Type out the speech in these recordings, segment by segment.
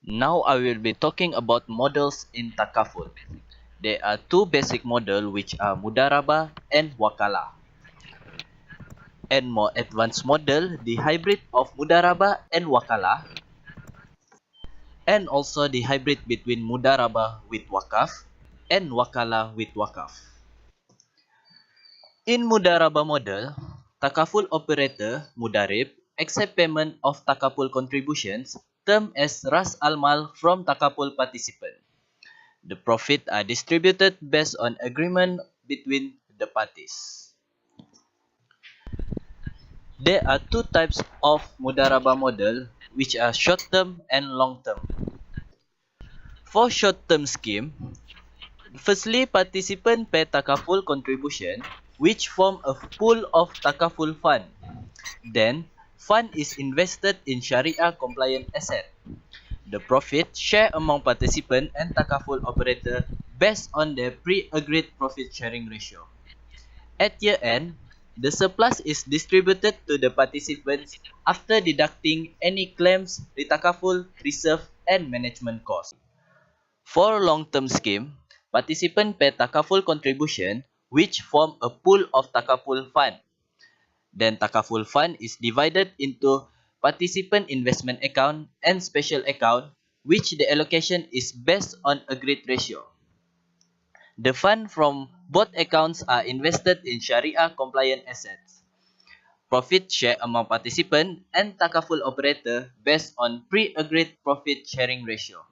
Now I will be talking about models in takaful. There are two basic models which are mudarabah and wakalah. And more advanced model, the hybrid of mudarabah and wakalah, and also the hybrid between mudarabah with wakaf and wakalah with wakaf. In mudarabah model, takaful operator mudarib accept payment of takaful contributions termed as ras al mal from takaful participant. The profit are distributed based on agreement between the parties. There are two types of mudarabah model which are short-term and long-term. For short-term scheme, firstly participant pay takaful contribution which form a pool of takaful fund. Then, fund is invested in Sharia compliant asset. The profit share among participant and takaful operator based on their pre-agreed profit sharing ratio. At year end, the surplus is distributed to the participants after deducting any claims, retakaful, reserve, and management costs. For long-term scheme, participants pay takaful contribution which form a pool of takaful fund. Then takaful fund is divided into participant investment account and special account which the allocation is based on agreed ratio. The fund from both accounts are invested in Sharia compliant assets. Profit share among participant and takaful operator based on pre-agreed profit sharing ratio.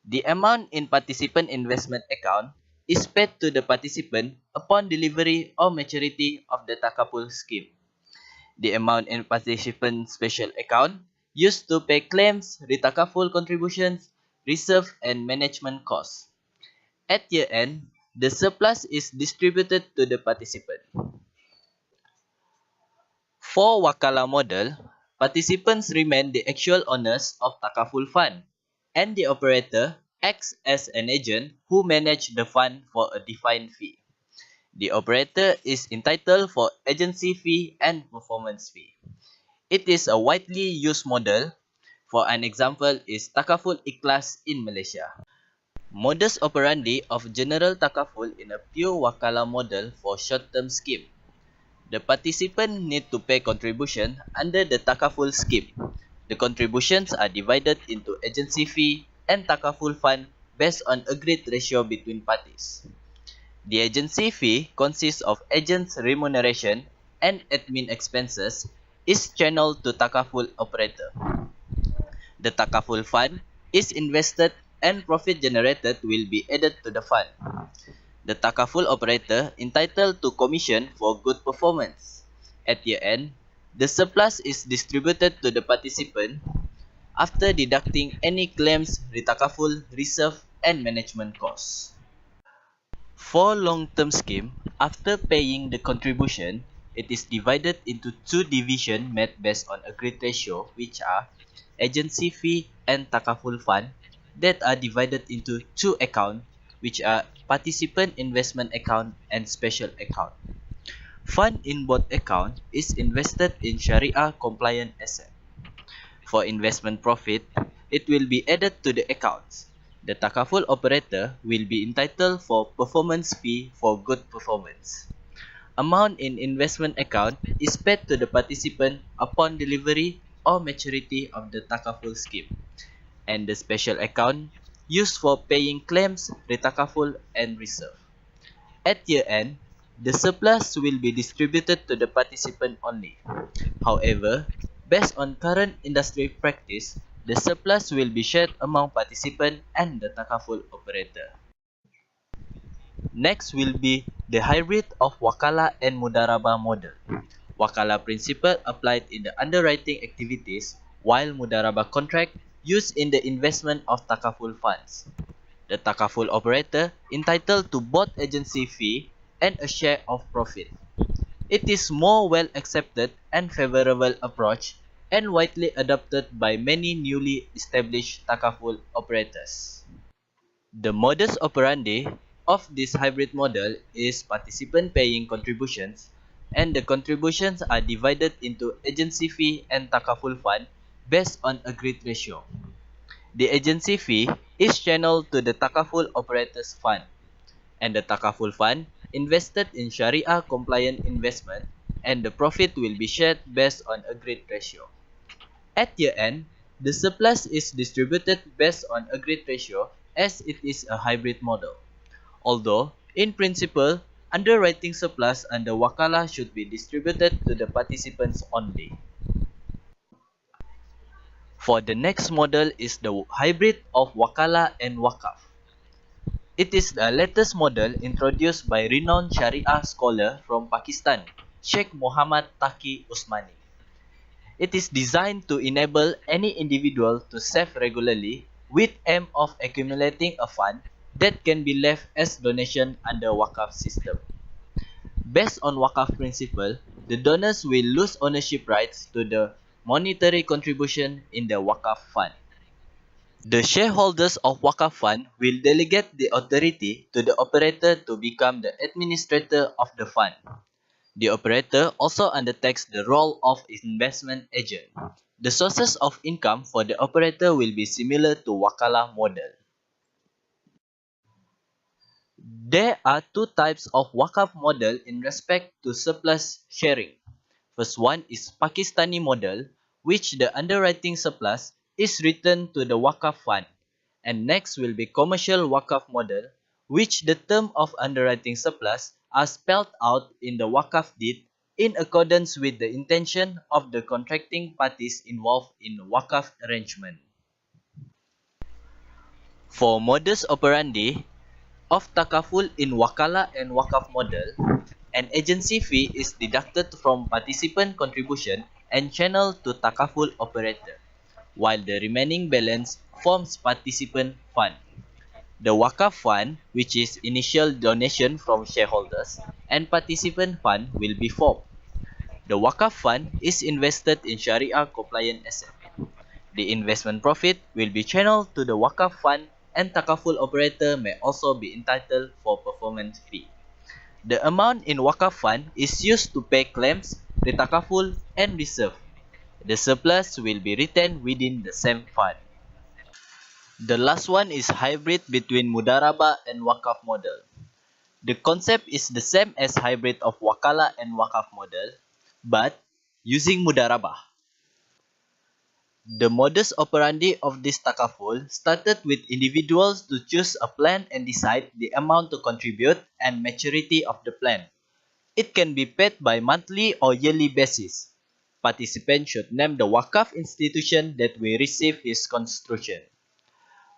The amount in participant investment account is paid to the participant upon delivery or maturity of the takaful scheme. The amount in participant special account used to pay claims, retakaful contributions, reserve, and management costs. At year end, the surplus is distributed to the participant. For wakalah model, participants remain the actual owners of takaful fund, and the operator acts as an agent who manages the fund for a defined fee. The operator is entitled for agency fee and performance fee. It is a widely used model. For an example is takaful ikhlas in Malaysia. Modus operandi of general takaful in a pure wakalah model for short-term scheme. The participant need to pay contribution under the takaful scheme. The contributions are divided into agency fee and takaful fund based on agreed ratio between parties. The agency fee consists of agent's remuneration and admin expenses is channeled to takaful operator. The takaful fund is invested and profit generated will be added to the fund. The takaful operator entitled to commission for good performance. At year end, the surplus is distributed to the participant after deducting any claims, retakaful, reserve, and management costs. For long-term scheme, after paying the contribution, it is divided into two divisions made based on agreed ratio, which are agency fee and takaful fund, that are divided into two accounts, which are participant investment account and special account. Fund in both accounts is invested in Sharia compliant asset. For investment profit, it will be added to the accounts. The takaful operator will be entitled for performance fee for good performance. Amount in investment account is paid to the participant upon delivery or maturity of the takaful scheme, and the special account used for paying claims, retakaful, and reserve. At year end, the surplus will be distributed to the participant only. However, based on current industry practice, the surplus will be shared among participants and the takaful operator. Next will be the hybrid of wakalah and mudarabah model. Wakalah principle applied in the underwriting activities, while mudarabah contract used in the investment of takaful funds. The takaful operator entitled to both agency fee and a share of profit. It is more well accepted and favorable approach and widely adopted by many newly established takaful operators. The modus operandi of this hybrid model is participant paying contributions, and the contributions are divided into agency fee and takaful fund based on agreed ratio. The agency fee is channeled to the Takaful Operators Fund, and the Takaful Fund invested in Sharia-compliant investment, and the profit will be shared based on agreed ratio. At year end, the surplus is distributed based on agreed ratio as it is a hybrid model. Although, in principle, underwriting surplus under Wakala should be distributed to the participants only. For the next model is the hybrid of Wakala and Wakaf. It is the latest model introduced by renowned Sharia scholar from Pakistan, Sheikh Muhammad Taqi Usmani. It is designed to enable any individual to save regularly with aim of accumulating a fund that can be left as donation under Wakaf system. Based on Wakaf principle, the donors will lose ownership rights to the monetary contribution in the Wakaf fund. The shareholders of Wakaf fund will delegate the authority to the operator to become the administrator of the fund. The operator also undertakes the role of investment agent. The sources of income for the operator will be similar to Wakala model. There are two types of Wakaf model in respect to surplus sharing. First one is Pakistani model, which the underwriting surplus is returned to the Wakaf fund. And next will be commercial Wakaf model, which the term of underwriting surplus are spelled out in the Wakaf deed in accordance with the intention of the contracting parties involved in Wakaf arrangement. For modus operandi of takaful in Wakala and Wakaf model, an agency fee is deducted from participant contribution and channeled to takaful operator, while the remaining balance forms participant fund. The Wakaf fund, which is initial donation from shareholders, and participant fund will be formed. The Wakaf fund is invested in Sharia compliant asset. The investment profit will be channeled to the Wakaf fund, and Takaful operator may also be entitled for performance fee. The amount in Wakaf fund is used to pay claims, the Takaful, and reserve. The surplus will be retained within the same fund. The last one is hybrid between Mudaraba and Wakaf model. The concept is the same as hybrid of Wakala and Wakaf model, but using Mudaraba. The modus operandi of this takaful started with individuals to choose a plan and decide the amount to contribute and maturity of the plan. It can be paid by monthly or yearly basis. Participants should name the Wakaf institution that will receive his construction.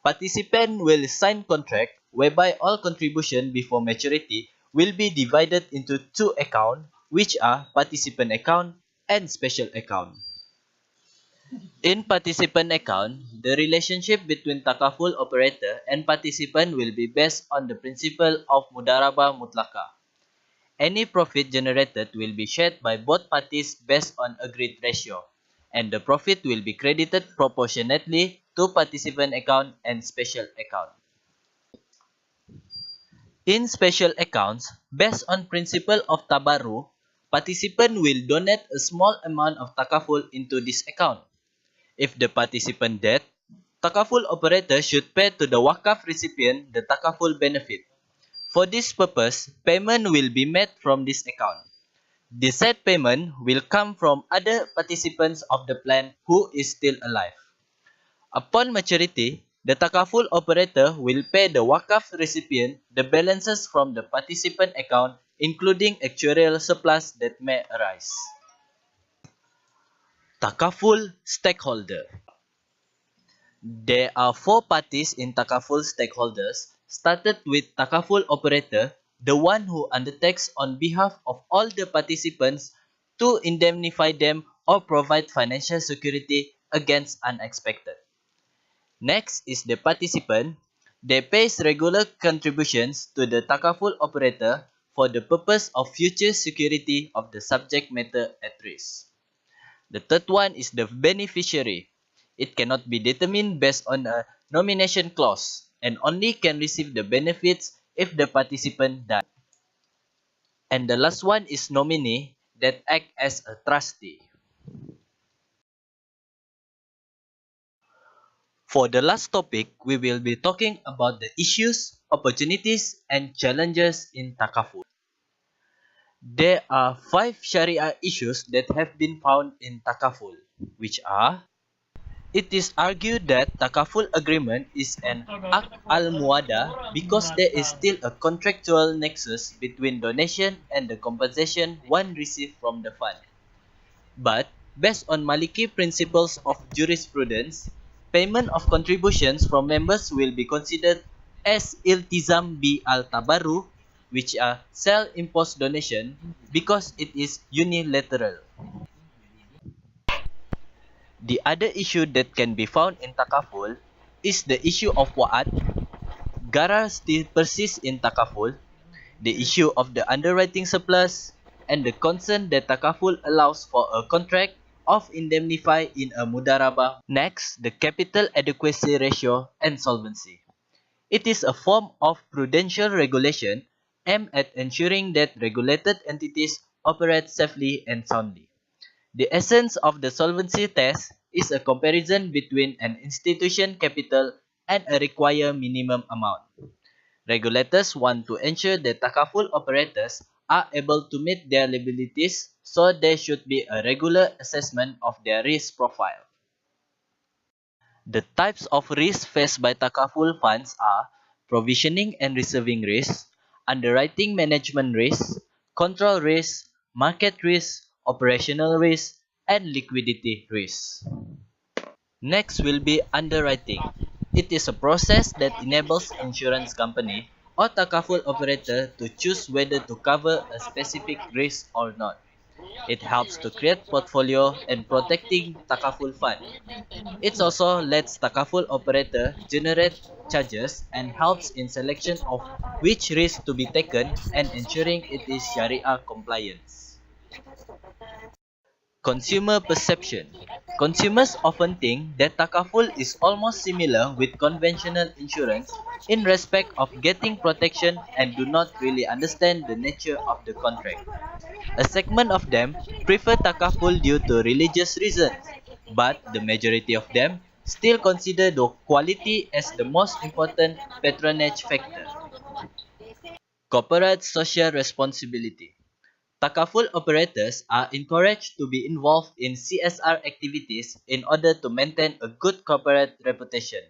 Participant will sign contract whereby all contribution before maturity will be divided into two accounts, which are participant account and special account. In participant account, the relationship between takaful operator and participant will be based on the principle of mudaraba mutlaka. Any profit generated will be shared by both parties based on agreed ratio, and the profit will be credited proportionately to participant account and special account. In special accounts, based on principle of tabaru, participant will donate a small amount of takaful into this account. If the participant dead, takaful operator should pay to the wakaf recipient the takaful benefit. For this purpose, payment will be made from this account. The said payment will come from other participants of the plan who is still alive. Upon maturity, the takaful operator will pay the wakaf recipient the balances from the participant account, including actuarial surplus that may arise. Takaful stakeholder. There are four parties in takaful stakeholders, started with takaful operator, the one who undertakes on behalf of all the participants to indemnify them or provide financial security against unexpected. Next is the participant. They pays regular contributions to the takaful operator for the purpose of future security of the subject matter at risk. The third one is the beneficiary. It cannot be determined based on a nomination clause and only can receive the benefits if the participant died. And the last one is nominee that act as a trustee. For the last topic, we will be talking about the issues, opportunities, and challenges in takaful. There are 5 Sharia issues that have been found in takaful, which are: it is argued that takaful agreement is an aqd al-muwada because there is still a contractual nexus between donation and the compensation one receives from the fund. But, based on Maliki principles of jurisprudence, payment of contributions from members will be considered as iltizam bi al-tabarru, which are self-imposed donation, because it is unilateral. The other issue that can be found in takaful is the issue of wa'ad. Garar still persists in takaful, the issue of the underwriting surplus, and the concern that takaful allows for a contract of indemnify in a mudarabah. Next, the capital adequacy ratio and solvency. It is a form of prudential regulation aimed at ensuring that regulated entities operate safely and soundly. The essence of the solvency test is a comparison between an institution capital and a required minimum amount. Regulators want to ensure that takaful operators are able to meet their liabilities, so there should be a regular assessment of their risk profile. The types of risks faced by takaful funds are provisioning and reserving risks, underwriting management risks, control risks, market risks, operational risks, and liquidity risks. Next will be underwriting. It is a process that enables insurance company or takaful operator to choose whether to cover a specific risk or not. It helps to create portfolio and protecting takaful fund. It also lets takaful operator generate charges and helps in selection of which risk to be taken and ensuring it is Sharia compliance. Consumer perception. Consumers often think that takaful is almost similar with conventional insurance in respect of getting protection and do not really understand the nature of the contract. A segment of them prefer takaful due to religious reasons, but the majority of them still consider the quality as the most important patronage factor. Corporate social responsibility. Takaful operators are encouraged to be involved in CSR activities in order to maintain a good corporate reputation.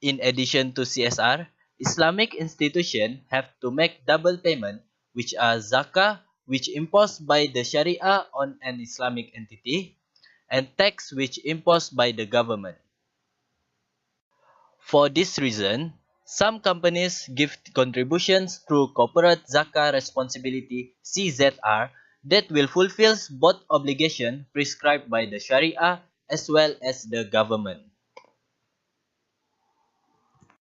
In addition to CSR, Islamic institutions have to make double payment, which are zakah, which imposed by the Sharia on an Islamic entity, and tax, which imposed by the government. For this reason, some companies give contributions through corporate zakah responsibility (CZR) that will fulfill both obligations prescribed by the Sharia as well as the government.